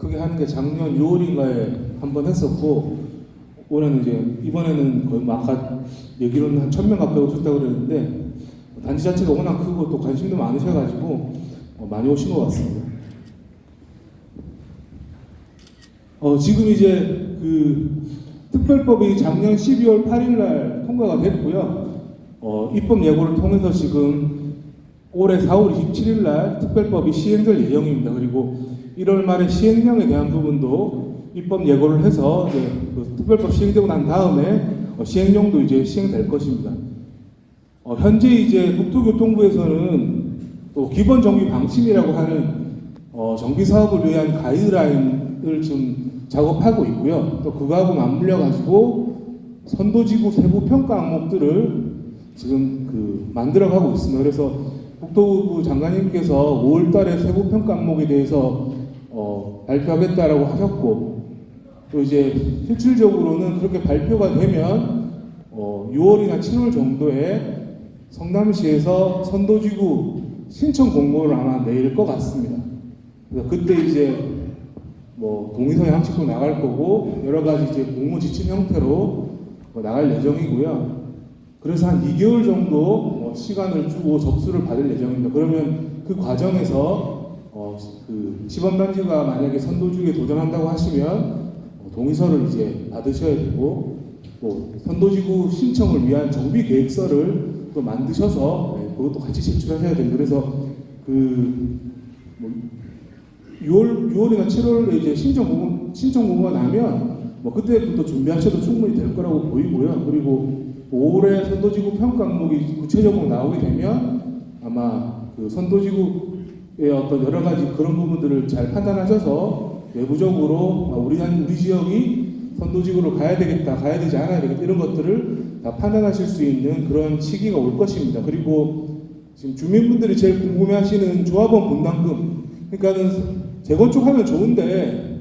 크게 하는 게 작년 6월인가에 한 번 했었고, 올해는 이제 이번에는 거의 뭐 아까 얘기로는 한 1000명 가까이 오셨다고 그랬는데, 단지 자체가 워낙 크고 또 관심도 많으셔가지고 많이 오신 것 같습니다. 지금 이제 그 특별법이 작년 12월 8일 날 통과가 됐고요. 입법 예고를 통해서 지금 올해 4월 27일 날 특별법이 시행될 예정입니다. 그리고 1월 말에 시행령에 대한 부분도 입법 예고를 해서 이제 그 특별법 시행되고 난 다음에 시행령도 이제 시행될 것입니다. 현재 이제 국토교통부에서는 또 기본 정비 방침이라고 하는 정비 사업을 위한 가이드라인을 지금 작업하고 있고요. 또 그거하고 맞물려 가지고 선도지구 세부 평가 항목들을 지금 만들어가고 있습니다. 그래서 국토부 장관님께서 5월달에 세부 평가 항목에 대해서 발표하겠다라고 하셨고, 또 이제 실질적으로는 그렇게 발표가 되면 6월이나 7월 정도에 성남시에서 선도지구 신청 공고를 아마 내릴 것 같습니다. 그래서 그때 이제 뭐 동의서 양식도 나갈 거고 여러 가지 이제 공모 지침 형태로 나갈 예정이고요. 그래서 한 2개월 정도 시간을 주고 접수를 받을 예정입니다. 그러면 그 과정에서 그 시범단지가 만약에 선도지구에 도전한다고 하시면 동의서를 이제 받으셔야 되고, 또 선도지구 신청을 위한 정비 계획서를 또 만드셔서 그것도 같이 제출하셔야 됩니다. 그래서 뭐 6월이나 7월에 이제 신청 공고가 나면 그때부터 준비하셔도 충분히 될 거라고 보이고요. 그리고 5월에 선도지구 평가 항목이 구체적으로 나오게 되면 아마 그 선도지구의 어떤 여러 가지 그런 부분들을 잘 판단하셔서 내부적으로 우리 지역이 선도지구로 가야 되겠다, 가야 되지 않아야 되겠다, 이런 것들을 다 판단하실 수 있는 그런 시기가 올 것입니다. 그리고 지금 주민분들이 제일 궁금해하시는 조합원 분담금, 그러니까는 재건축하면 좋은데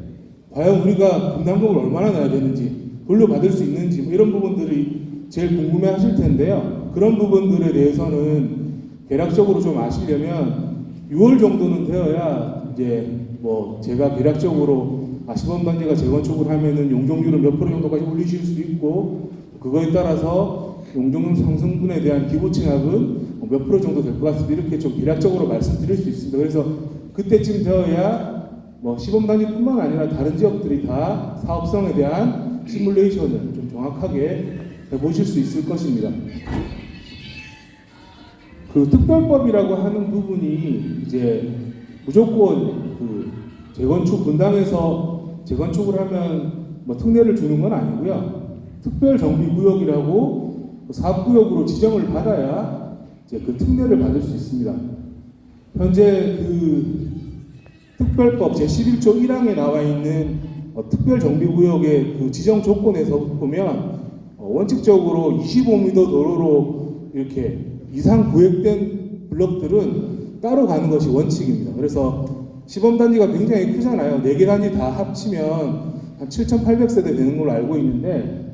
과연 우리가 분담금을 얼마나 내야 되는지, 돌려받을 수 있는지 이런 부분들이 제일 궁금해하실 텐데요. 그런 부분들에 대해서는 대략적으로 좀 아시려면 6월 정도는 되어야 이제 제가 대략적으로 시범단지가 재건축을 하면은 용적률을 몇 프로 정도까지 올리실 수 있고, 그거에 따라서 용적률 상승분에 대한 기부채납은 몇 프로 정도 될 것 같습니다. 이렇게 좀 대략적으로 말씀드릴 수 있습니다. 그래서 그때쯤 되어야 시범단지뿐만 아니라 다른 지역들이 다 사업성에 대한 시뮬레이션을 좀 정확하게 해보실 수 있을 것입니다. 그 특별법이라고 하는 부분이 이제 무조건 재건축 분당에서 재건축을 하면 특례를 주는 건 아니고요. 특별정비구역이라고 사업구역으로 지정을 받아야 이제 그 특례를 받을 수 있습니다. 현재 특별법 제11조 1항에 나와 있는 특별정비구역의 그 지정 조건에서 보면 원칙적으로 25m 도로로 이렇게 이상 구획된 블록들은 따로 가는 것이 원칙입니다. 그래서 시범단지가 굉장히 크잖아요. 4개 단지 다 합치면 한 7,800세대 되는 걸로 알고 있는데,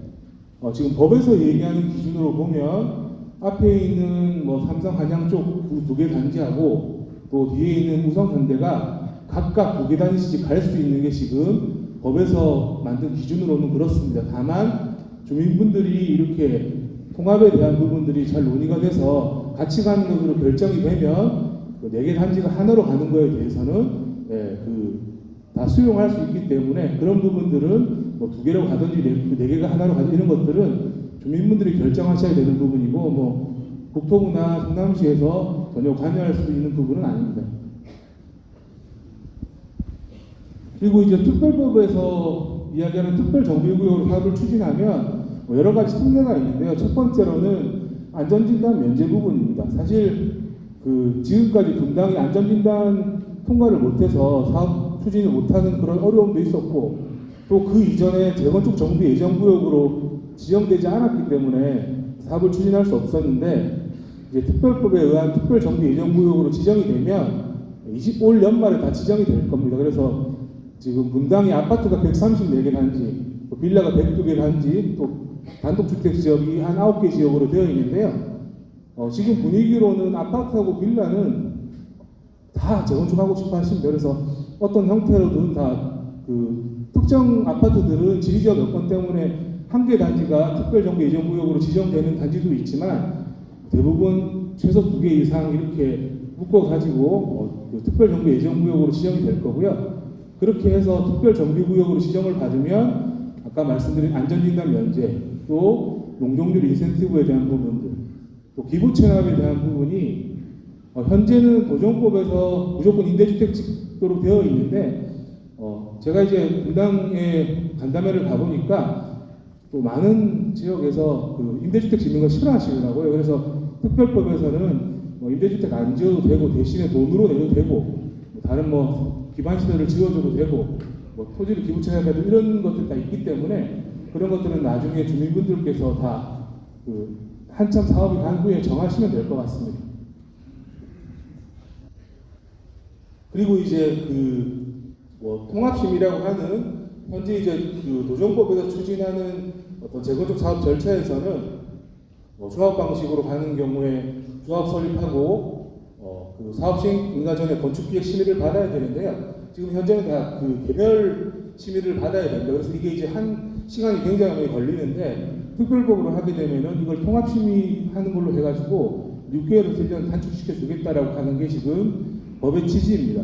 지금 법에서 얘기하는 기준으로 보면 앞에 있는 삼성 한양 쪽 2개 단지하고 또 뒤에 있는 우성 현대가 각각 2개 단지씩 갈 수 있는 게 지금 법에서 만든 기준으로는 그렇습니다. 다만 주민분들이 이렇게 통합에 대한 부분들이 잘 논의가 돼서 같이 가는 것으로 결정이 되면 4개 단지가 하나로 가는 거에 대해서는 다 수용할 수 있기 때문에 그런 부분들은 2개로 가든지 4개가 하나로 가든지 이런 것들은 주민분들이 결정하셔야 되는 부분이고 국토부나 성남시에서 전혀 관여할 수 있는 부분은 아닙니다. 그리고 이제 특별법에서 이야기하는 특별정비구역으로 사업을 추진하면 여러 가지 특례가 있는데요. 첫 번째로는 안전진단 면제 부분입니다. 사실 지금까지 분당이 안전진단 통과를 못해서 사업 추진을 못하는 그런 어려움도 있었고, 또 그 이전에 재건축 정비 예정구역으로 지정되지 않았기 때문에 사업을 추진할 수 없었는데, 이제 특별법에 의한 특별정비 예정구역으로 지정이 되면 올 연말에 다 지정이 될 겁니다. 그래서 지금 분당이 아파트가 134개 단지, 또 빌라가 102개 단지, 또 단독주택 지역이 한 9개 지역으로 되어 있는데요. 지금 분위기로는 아파트하고 빌라는 다 재건축하고 싶어 하십니다. 그래서 어떤 형태로든 다 그 특정 아파트들은 지리적 여건 때문에 한 개 단지가 특별정부 예정구역으로 지정되는 단지도 있지만 대부분 최소 2개 이상 이렇게 묶어가지고 그 특별정부 예정구역으로 지정이 될 거고요. 그렇게 해서 특별정비구역으로 지정을 받으면 아까 말씀드린 안전진단 면제, 또 용적률 인센티브에 대한 부분들, 또 기부 체납에 대한 부분이 현재는 도정법에서 무조건 임대주택 짓도록 되어 있는데 제가 이제 분당에 간담회를 가보니까 또 많은 지역에서 그 임대주택 짓는 걸 싫어하시더라고요. 그래서 특별법에서는 임대주택 안 지어도 되고 대신에 돈으로 내도 되고 다른 기반시설을 지어줘도 되고 토지를 기부채납해도 이런 것들이 다 있기 때문에 그런 것들은 나중에 주민분들께서 다 그 한참 사업이 간 후에 정하시면 될 것 같습니다. 그리고 이제 통합심의라고 하는 현재 이제 그 도정법에서 추진하는 어떤 재건축 사업 절차에서는 조합 방식으로 가는 경우에 조합 설립하고 그 사업 시행 인가 전에 건축기획 심의를 받아야 되는데요. 지금 현재는 다 그 개별 심의를 받아야 됩니다. 그래서 이게 이제 한 시간이 굉장히 많이 걸리는데 특별법으로 하게 되면은 이걸 통합 심의하는 걸로 해가지고 6개월을 단축시켜 주겠다라고 하는 게 지금 법의 취지입니다.